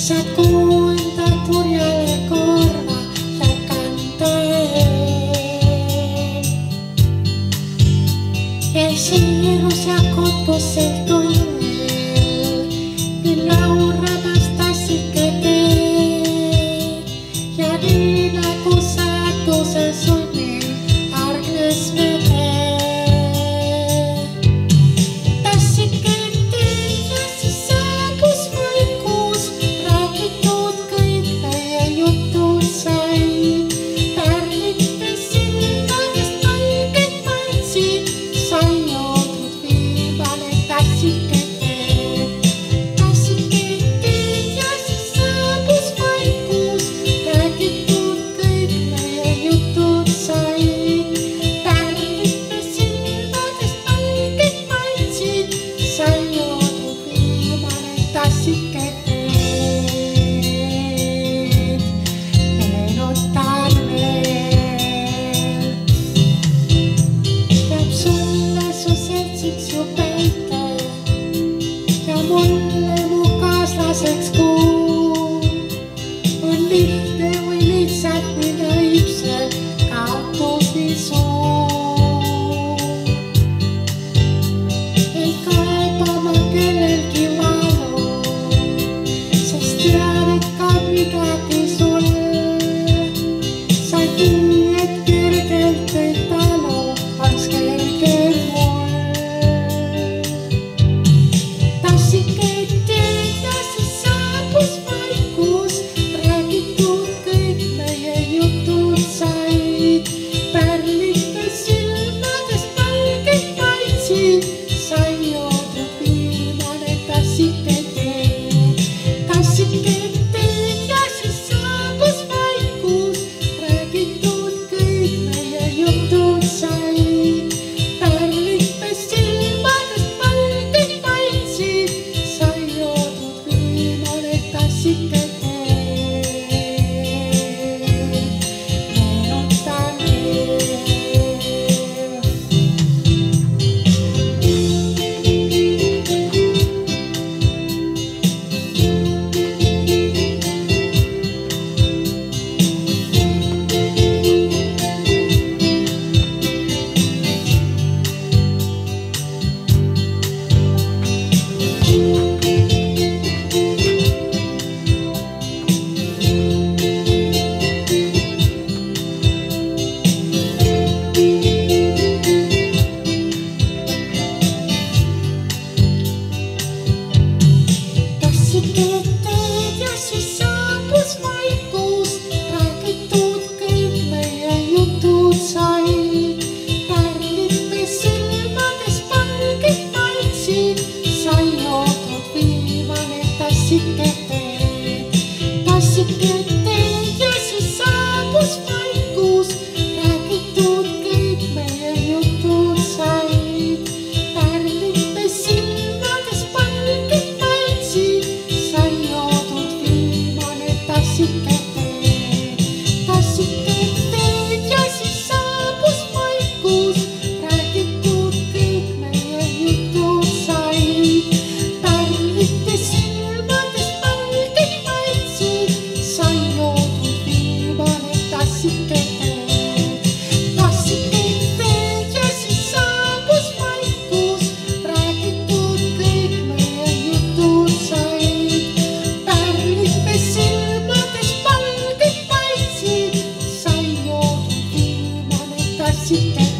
Saat kuulda purjale korva läheb kanteen. Ja siirus ja kotkosel tunnel, nii lauramas tassike tee. Ja nii nagu saatuse sunnil hargnes me tee. Tassike tee ja siis saabus vaikus, räägitud kõik meie jutud said. Pärlite silmadest valged maitsid, sai joodud viimane tassike teed. Tassike teed ja siis saabus vaikus, räägitud kõik meie jutud said. Pärlite silmadest valged maitsid, sai joodud viimane tassike teed. Meenutan veel, jääb sulle su seltsiks ju päike ja mulle mu kaaslaseks kuu. On lihtne või lihtsalt nii naiivse kaotus nii suur. Ei kaeba ma kellelgi valu, sest tean, et ka midagi sul. Sa ei tii, et kergelt ei talu, oleks kerge mul. Tassike teed ja siis saabus vaikus, räägitud kõik meie jutud said. Pärlite silmadest valged maitsid, sai joodud viimane tassike teed. Tassike teed ja siis saabus vaikus, räägitud kõik meie jutud said. Pärlite silmadest valged maitsid, sai joodud viimane tassike teed. Meenutan veel. Tassike teed ja siis saabus vaikus, räägitud kõik meie jutud said. Pärlite silmadest valged maitsid, sai joodud viimane tassike teed. Tassike teed ja siis saabus vaikus, räägitud kõik meie jutud said. Pärlite silmadest valged maitsid, sai joodud viimane tassike teed. Tassike teed ja siis saabus vaikus, räägitud kõik meie jutud said. Pärlite silmadest valged maitsid, sai joodud viimane tassike teed. Tassike teed ja siis saabus vaikus, räägitud kõik meie jutud said. Pärlite silmadest valged maitsid, sai joodud viimane tassike teed.